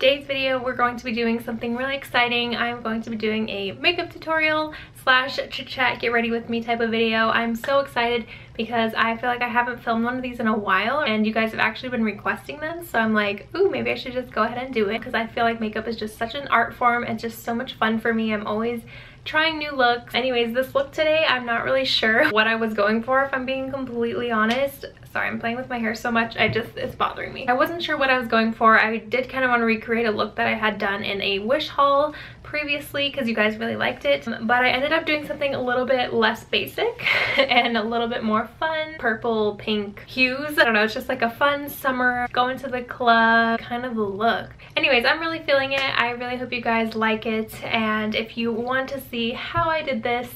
today's video we're going to be doing something really exciting. I'm going to be doing a makeup tutorial slash chit chat get ready with me type of video. I'm so excited because I feel like I haven't filmed one of these in a while and you guys have actually been requesting them, so I'm like, ooh, maybe I should just go ahead and do it because I feel like makeup is just such an art form and just so much fun for me. I'm always trying new looks. Anyways, this look today, I'm not really sure what I was going for, if I'm being completely honest. Sorry, I'm playing with my hair so much, it's bothering me. I wasn't sure what I was going for. I did kind of want to recreate a look that I had done in a Wish haul previously because you guys really liked it, but I ended up doing something a little bit less basic and a little bit more fun. Purple, pink hues. I don't know, it's just like a fun summer, going to the club kind of look. Anyways, I'm really feeling it. I really hope you guys like it, and if you want to see how I did this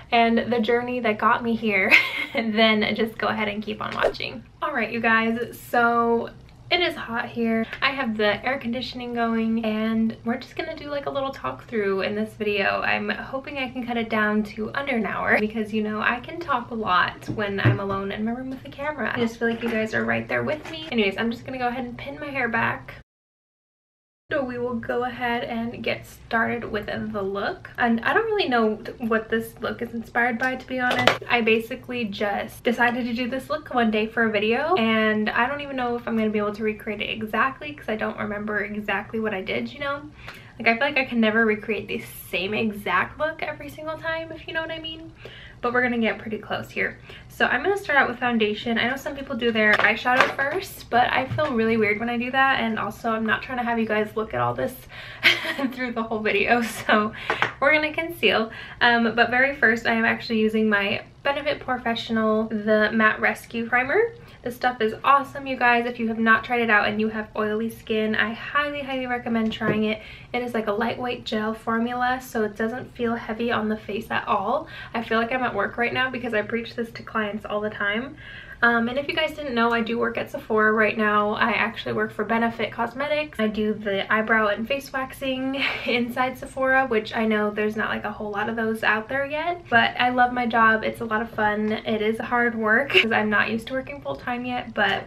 and the journey that got me here, then just go ahead and keep on watching. All right, you guys, so it is hot here. I have the air conditioning going and we're just gonna do like a little talk through in this video. I'm hoping I can cut it down to under an hour because, you know, I can talk a lot when I'm alone in my room with the camera. I just feel like you guys are right there with me. Anyways, I'm just gonna go ahead and pin my hair back. So we will go ahead and get started with the look. And I don't really know what this look is inspired by, to be honest. I basically just decided to do this look one day for a video, and I don't even know if I'm going to be able to recreate it exactly because I don't remember exactly what I did, you know? Like, I feel like I can never recreate the same exact look every single time, if you know what I mean. But we're gonna get pretty close here. So I'm gonna start out with foundation. I know some people do their eyeshadow first, but I feel really weird when I do that, and also I'm not trying to have you guys look at all this through the whole video, so we're gonna conceal. But very first I am actually using my Benefit Professional, the Matte Rescue Primer. This stuff is awesome, you guys. If you have not tried it out and you have oily skin, I highly recommend trying it. It is like a lightweight gel formula, so it doesn't feel heavy on the face at all. I feel like I'm at work right now because I preach this to clients all the time. And if you guys didn't know, I do work at Sephora right now. I actually work for Benefit Cosmetics. I do the eyebrow and face waxing inside Sephora, which I know there's not like a whole lot of those out there yet, but I love my job. It's a lot of fun. It is hard work because I'm not used to working full-time yet, but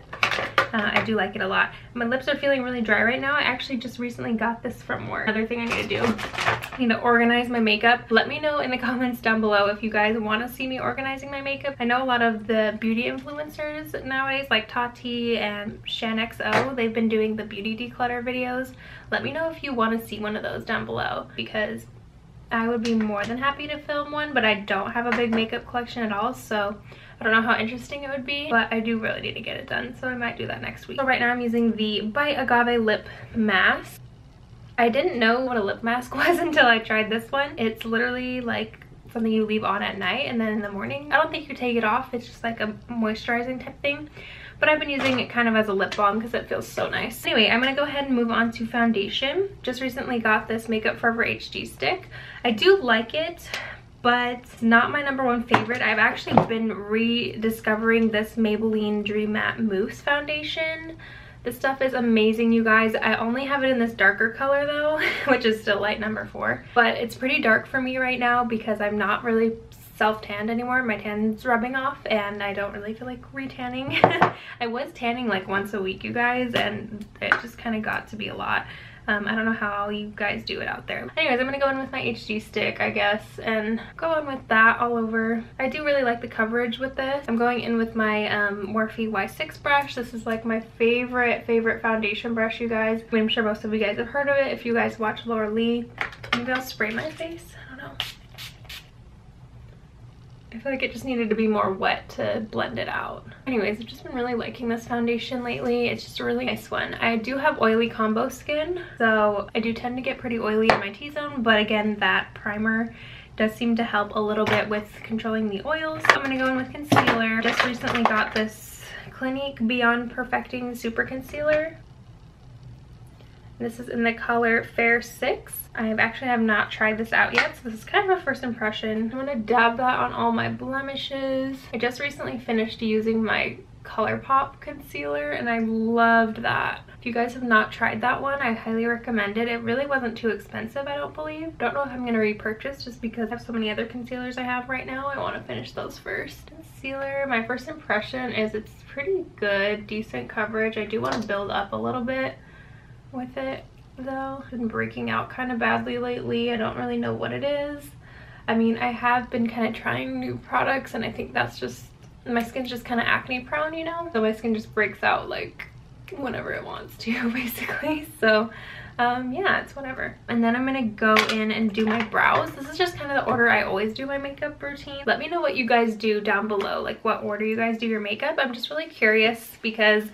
I do like it a lot. My lips are feeling really dry right now. I actually just recently got this from work. Another thing I need to do, I need to organize my makeup. Let me know in the comments down below if you guys want to see me organizing my makeup. I know a lot of the beauty influencers nowadays, like Tati and ShanXO, they've been doing the beauty declutter videos. Let me know if you want to see one of those down below because I would be more than happy to film one, but I don't have a big makeup collection at all, so I don't know how interesting it would be, but I do really need to get it done, so I might do that next week. So right now I'm using the Bite Agave Lip Mask. I didn't know what a lip mask was until I tried this one. It's literally like something you leave on at night and then in the morning. I don't think you take it off. It's just like a moisturizing type thing. But I've been using it kind of as a lip balm because it feels so nice. Anyway, I'm going to go ahead and move on to foundation. Just recently got this Makeup Forever HD stick. I do like it, but it's not my #1 favorite. I've actually been rediscovering this Maybelline Dream Matte Mousse foundation. This stuff is amazing, you guys. I only have it in this darker color though, which is still light #4. But it's pretty dark for me right now because I'm not really self-tanned anymore. My tan's rubbing off and I don't really feel like re-tanning. I was tanning like once a week, you guys, and it just kind of got to be a lot. I don't know how you guys do it out there. Anyways, I'm gonna go in with my HD stick, I guess, and go in with that all over. I do really like the coverage with this. I'm going in with my Morphe Y6 brush. This is like my favorite foundation brush, you guys. I mean, I'm sure most of you guys have heard of it if you guys watch Laura Lee. Maybe I'll spray my face. I don't know. I feel like it just needed to be more wet to blend it out. Anyways, I've just been really liking this foundation lately. It's just a really nice one. I do have oily combo skin, so I do tend to get pretty oily in my T-zone, but again, that primer does seem to help a little bit with controlling the oils. I'm gonna go in with concealer. Just recently got this Clinique Beyond Perfecting Super Concealer. This is in the color Fair 6. I have not tried this out yet, so this is kind of a first impression. I'm gonna dab that on all my blemishes. I just recently finished using my ColourPop concealer and I loved that. If you guys have not tried that one, I highly recommend it. It really wasn't too expensive, I don't believe. Don't know if I'm gonna repurchase just because I have so many other concealers I have right now. I want to finish those first. Concealer, my first impression is it's pretty good, decent coverage. I do want to build up a little bit with it. though. I've been breaking out kind of badly lately. I don't really know what it is. I mean, I have been kind of trying new products, and I think that's just, my skin's just kind of acne prone, you know? So my skin just breaks out like whenever it wants to, basically. So yeah, it's whatever. And then I'm gonna go in and do my brows. This is just kind of the order I always do my makeup routine. Let me know what you guys do down below, like what order you guys do your makeup. I'm just really curious because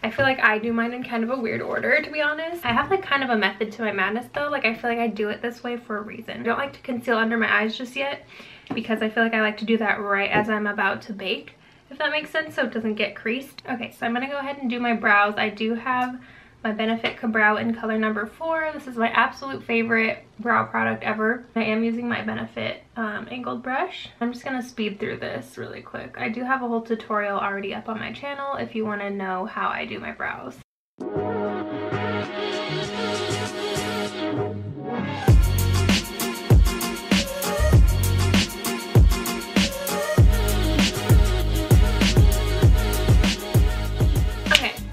I feel like I do mine in kind of a weird order, to be honest. I have like kind of a method to my madness though. Like I feel like I do it this way for a reason. I don't like to conceal under my eyes just yet because I feel like I like to do that right as I'm about to bake, if that makes sense, so it doesn't get creased. Okay, so I'm gonna go ahead and do my brows. I do have my Benefit Brow in color number 4. This is my absolute favorite brow product ever. I am using my Benefit angled brush. I'm just gonna speed through this really quick. I do have a whole tutorial already up on my channel if you want to know how I do my brows.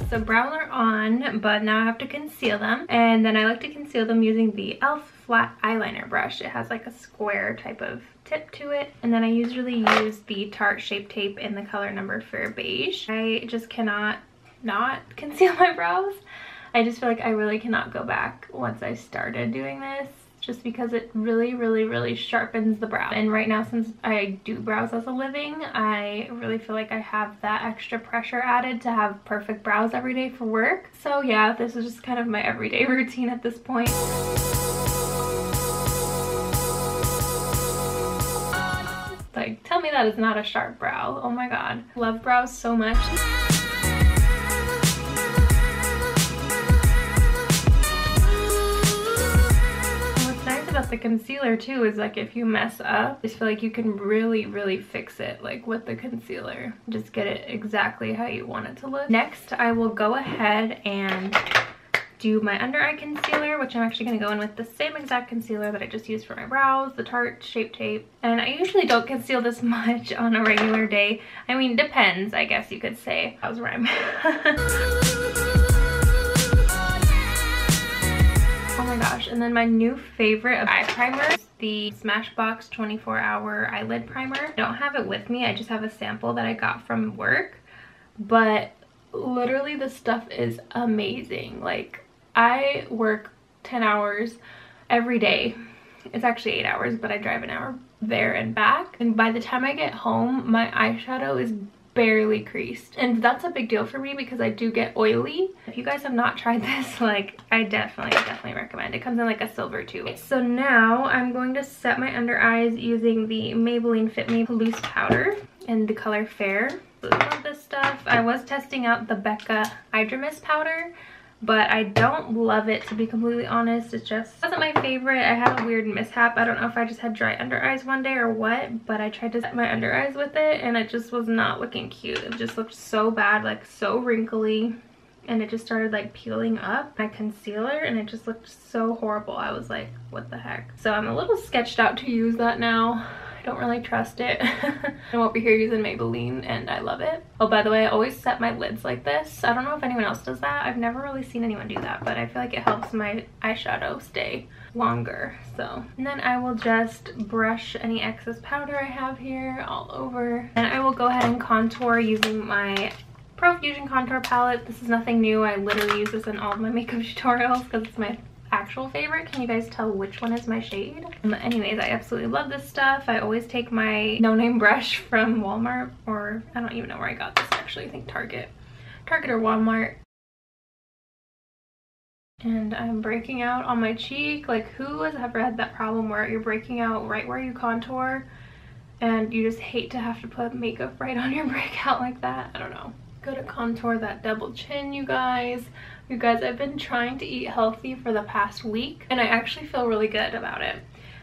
So brows are on, but now I have to conceal them. And then I like to conceal them using the e.l.f. flat eyeliner brush. It has like a square type of tip to it. And then I usually use the Tarte Shape Tape in the color number Fair Beige. I just cannot not conceal my brows. I just feel like I really cannot go back once I started doing this, just because it really sharpens the brow. And right now, since I do brows as a living, I really feel like I have that extra pressure added to have perfect brows every day for work. So yeah, this is just kind of my everyday routine at this point. Like, tell me that is not a sharp brow. Oh my god. Love brows so much. About the concealer too is like if you mess up, I just feel like you can really fix it like with the concealer. Just get it exactly how you want it to look. Next, I will go ahead and do my under eye concealer, which I'm actually going to go in with the same exact concealer that I just used for my brows, the Tarte Shape Tape. And I usually don't conceal this much on a regular day. I mean, depends, I guess you could say. That was rhyme. Oh my gosh, and then my new favorite eye primer is the Smashbox 24-hour eyelid primer. I don't have it with me, I just have a sample that I got from work, but literally this stuff is amazing. Like, I work 10 hours every day. It's actually 8 hours, but I drive an hour there and back, and by the time I get home, my eyeshadow is barely creased, and that's a big deal for me because I do get oily. If you guys have not tried this, like, I definitely recommend. It comes in like a silver tube. So now I'm going to set my under eyes using the Maybelline Fit Me loose powder in the color Fair. I love this stuff. I was testing out the Becca Hydra Mist powder, but I don't love it, to be completely honest. It just wasn't my favorite. I had a weird mishap. I don't know if I just had dry under eyes one day or what, but I tried to set my under eyes with it and it just was not looking cute. It just looked so bad, like so wrinkly, and it just started like peeling up my concealer and it just looked so horrible. I was like, what the heck? So I'm a little sketched out to use that now. I don't really trust it. I'm over here using Maybelline and I love it. Oh, by the way, I always set my lids like this. I don't know if anyone else does that. I've never really seen anyone do that, but I feel like it helps my eyeshadow stay longer. So, and then I will just brush any excess powder I have here all over. And I will go ahead and contour using my Pro Fusion contour palette. This is nothing new. I literally use this in all of my makeup tutorials because it's my actual favorite. Can you guys tell which one is my shade? Anyways, I absolutely love this stuff. I always take my no-name brush from Walmart, or I don't even know where I got this actually. I think Target or Walmart. And I'm breaking out on my cheek. Like, who has ever had that problem where you're breaking out right where you contour and you just hate to have to put makeup right on your breakout like that? I don't know. Go to contour that double chin, you guys. You guys, I've been trying to eat healthy for the past week and I actually feel really good about it.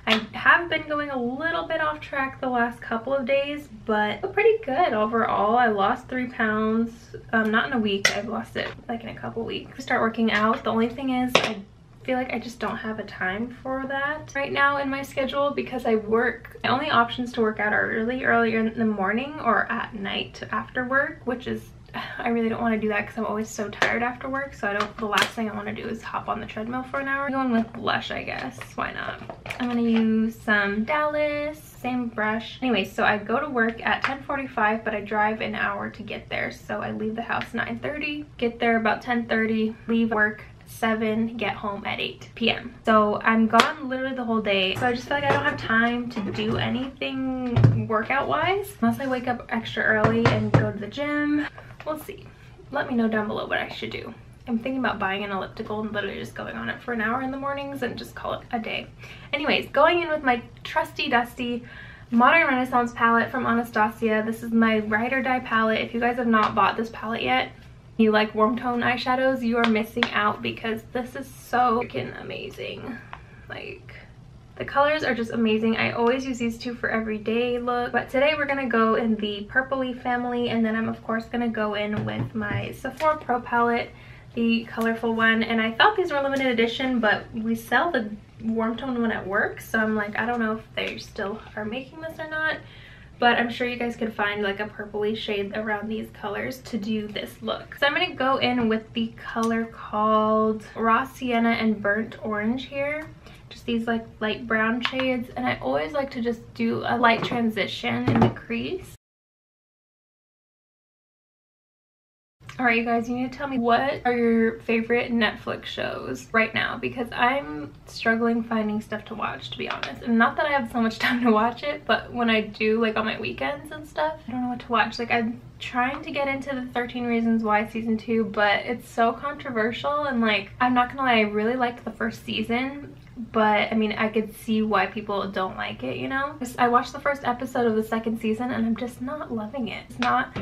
I have been going a little bit off track the last couple of days, but I feel pretty good overall. I lost 3 pounds, not in a week. I've lost it like in a couple weeks. Start working out. The only thing is I feel like I just don't have a time for that right now in my schedule because I work. My only options to work out are really early in the morning or at night after work, which is I really don't want to do that because I'm always so tired after work. So the last thing I want to do is hop on the treadmill for an hour. I'm going with blush, I guess. Why not? I'm going to use some Dallas, same brush. Anyway, so I go to work at 10:45, but I drive an hour to get there. So I leave the house 9:30, get there about 10:30, leave work 7, get home at 8 p.m. So I'm gone literally the whole day. So I just feel like I don't have time to do anything workout wise unless I wake up extra early and go to the gym. We'll see. Let me know down below what I should do. I'm thinking about buying an elliptical and literally just going on it for an hour in the mornings and just call it a day. Anyways, going in with my trusty dusty Modern Renaissance palette from Anastasia. This is my Ride or Die palette. If you guys have not bought this palette yet, you like warm tone eyeshadows, you are missing out because this is so freaking amazing. Like, the colors are just amazing. I always use these two for everyday look, but today we're gonna go in the purpley family, and then I'm of course gonna go in with my Sephora Pro palette, the colorful one. And I thought these were limited edition, but we sell the warm tone one at work, so I'm like, I don't know if they still are making this or not, but I'm sure you guys could find like a purpley shade around these colors to do this look. So I'm gonna go in with the color called Raw Sienna and Burnt Orange here. Just these like light brown shades, and I always like to just do a light transition in the crease. Alright, you guys, you need to tell me what are your favorite Netflix shows right now, because I'm struggling finding stuff to watch, to be honest. And not that I have so much time to watch it, but when I do, like on my weekends and stuff, I don't know what to watch. Like, I'm trying to get into the 13 Reasons Why season 2, but it's so controversial, and like, I'm not gonna lie, I really liked the first season, but I mean, I could see why people don't like it, you know? I watched the first episode of the second season and I'm just not loving it. It's not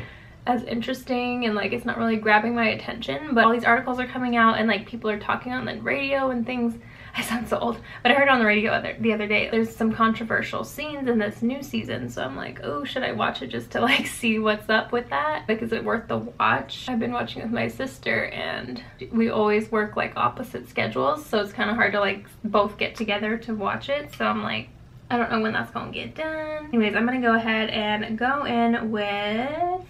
as interesting, and like, it's not really grabbing my attention, but all these articles are coming out and like people are talking on the radio and things. I sound so old, but I heard on the radio the other day there's some controversial scenes in this new season, so I'm like, oh, should I watch it just to like see what's up with that? Like, is it worth the watch? I've been watching with my sister and we always work like opposite schedules, so it's kind of hard to like both get together to watch it. So I'm like, I don't know when that's gonna get done. Anyways, I'm gonna go ahead and go in with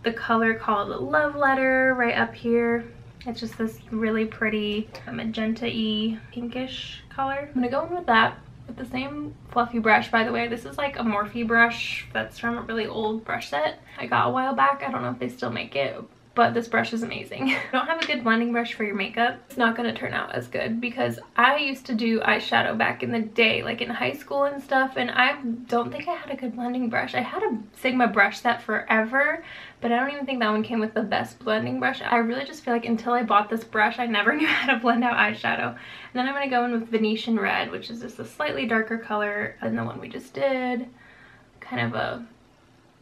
the color called Love Letter right up here. It's just this really pretty magenta-y pinkish color. I'm gonna go in with that with the same fluffy brush. By the way, this is like a Morphe brush that's from a really old brush set I got a while back. I don't know if they still make it, but this brush is amazing. If you don't have a good blending brush for your makeup, it's not gonna turn out as good, because I used to do eyeshadow back in the day, like in high school and stuff, and I don't think I had a good blending brush. I had a Sigma brush set forever, but I don't even think that one came with the best blending brush. I really just feel like until I bought this brush, I never knew how to blend out eyeshadow. And then I'm gonna go in with Venetian Red, which is just a slightly darker color than the one we just did. Kind of a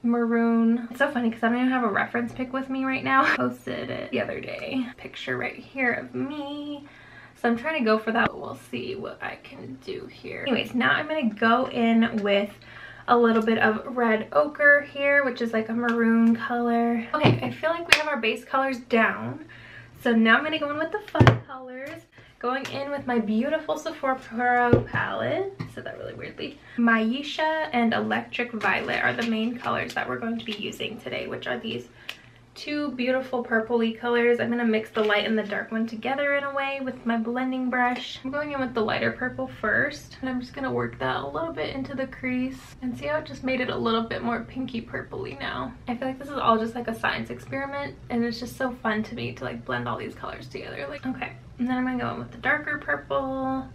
maroon. It's so funny because I don't even have a reference pic with me right now. I posted it the other day. Picture right here of me. So I'm trying to go for that, but we'll see what I can do here. Anyways, now I'm gonna go in with a little bit of red ochre here, which is like a maroon color. Okay, I feel like we have our base colors down. So now I'm gonna go in with the fun colors. Going in with my beautiful Sephora Pro palette. I said that really weirdly. Maisha and Electric Violet are the main colors that we're going to be using today, which are these two beautiful purpley colors. I'm gonna mix the light and the dark one together in a way with my blending brush. I'm going in with the lighter purple first, and I'm just gonna work that a little bit into the crease, and see how it just made it a little bit more pinky purpley now. I feel like this is all just like a science experiment, and it's just so fun to me to like blend all these colors together. Like, okay, and then I'm gonna go in with the darker purple.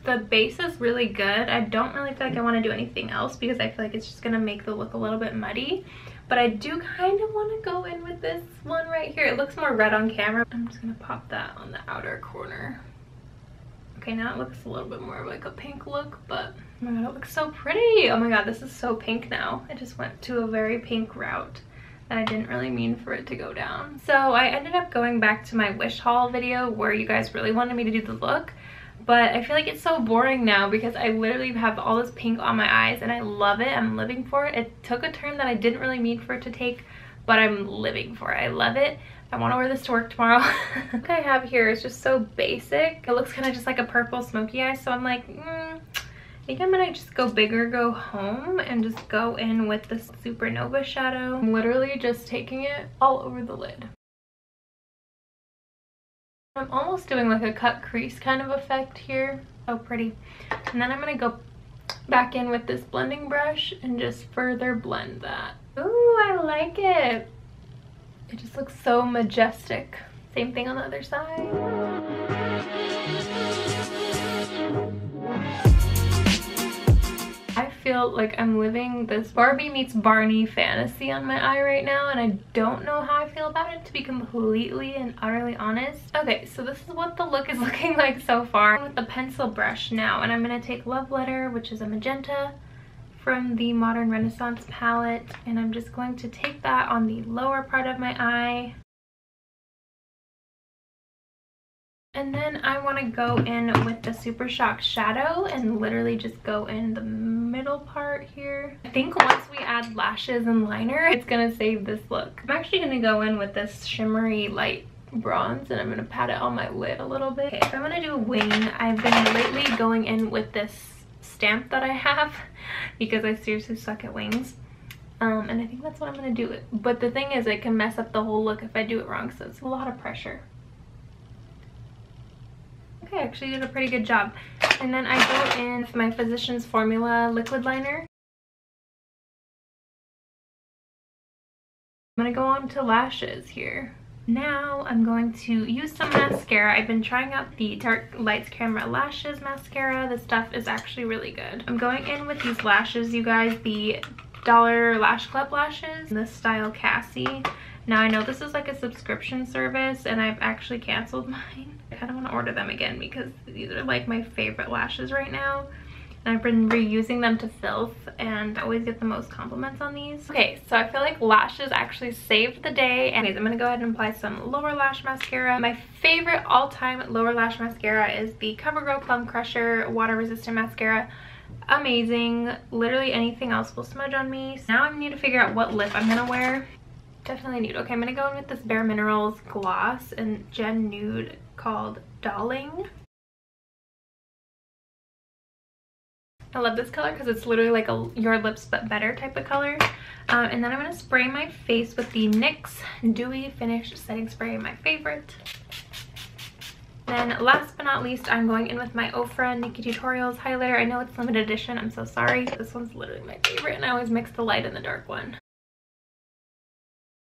The base is really good. I don't really feel like I want to do anything else because I feel like it's just going to make the look a little bit muddy. But I do kind of want to go in with this one right here. It looks more red on camera. I'm just going to pop that on the outer corner. Okay, now it looks a little bit more of like a pink look, but oh my god, it looks so pretty. Oh my god, this is so pink now. I just went to a very pink route that I didn't really mean for it to go down. So I ended up going back to my wish haul video where you guys really wanted me to do the look. But I feel like it's so boring now because I literally have all this pink on my eyes and I love it. I'm living for it. It took a turn that I didn't really mean for it to take, but I'm living for it. I love it. I want to wear this to work tomorrow. What I have here is just so basic. It looks kind of just like a purple smoky eye, so I'm like, think I'm gonna just go big or go home and just go in with this Supernova shadow. I'm literally just taking it all over the lid. I'm almost doing like a cut crease kind of effect here. So pretty. And then I'm gonna go back in with this blending brush and just further blend that. Ooh, I like it. It just looks so majestic. Same thing on the other side. I feel like I'm living this Barbie meets Barney fantasy on my eye right now, and I don't know how I feel about it, to be completely and utterly honest. Okay, so this is what the look is looking like so far. I'm with the pencil brush now, and I'm gonna take Love Letter, which is a magenta from the Modern Renaissance palette, and I'm just going to take that on the lower part of my eye. And then I want to go in with the Super Shock shadow and literally just go in the middle part here. I think once we add lashes and liner, it's gonna save this look. I'm actually gonna go in with this shimmery light bronze, and I'm gonna pat it on my lid a little bit. Okay, if I'm gonna do a wing, I've been lately going in with this stamp that I have because I seriously suck at wings. And I think that's what I'm gonna do. But the thing is, it can mess up the whole look if I do it wrong, so it's a lot of pressure. Okay, I actually did a pretty good job. And then I go in with my Physicians Formula liquid liner. I'm gonna go on to lashes here. Now I'm going to use some mascara. I've been trying out the Dark Lights Camera Lashes mascara. This stuff is actually really good. I'm going in with these lashes, you guys, the Dollar Lash Club lashes, the style Cassie. Now I know this is like a subscription service, and I've actually canceled mine. I kind of want to order them again because these are like my favorite lashes right now. And I've been reusing them to filth, and I always get the most compliments on these. Okay, so I feel like lashes actually saved the day. Anyways, I'm going to go ahead and apply some lower lash mascara. My favorite all-time lower lash mascara is the CoverGirl Plum Crusher Water Resistant Mascara. Amazing. Literally anything else will smudge on me. So now I need to figure out what lip I'm going to wear. Definitely nude. Okay, I'm going to go in with this Bare Minerals gloss in Gen Nude called Darling. I love this color because it's literally like a Your Lips But Better type of color. And then I'm going to spray my face with the NYX Dewy Finish Setting Spray, my favorite. Then last but not least, I'm going in with my Ofra Nikki Tutorials highlighter. I know it's limited edition, I'm so sorry. This one's literally my favorite, and I always mix the light and the dark one.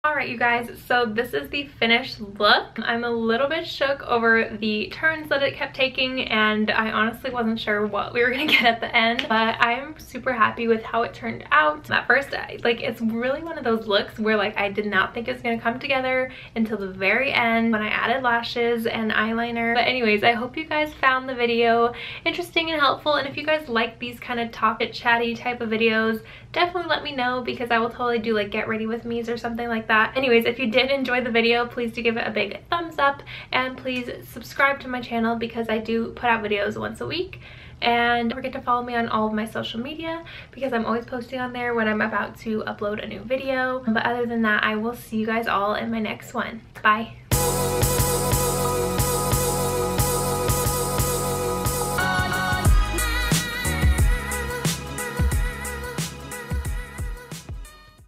Alright, you guys, so this is the finished look. I'm a little bit shook over the turns that it kept taking, and I honestly wasn't sure what we were gonna get at the end, but I'm super happy with how it turned out. At first, it's really one of those looks where like I did not think it was gonna come together until the very end when I added lashes and eyeliner. But anyways, I hope you guys found the video interesting and helpful, and if you guys like these kind of topic chatty type of videos, definitely let me know because I will totally do like get ready with me's or something like that. Anyways, if you did enjoy the video, please do give it a big thumbs up, and please subscribe to my channel because I do put out videos once a week. And don't forget to follow me on all of my social media because I'm always posting on there when I'm about to upload a new video. But other than that, I will see you guys all in my next one. Bye.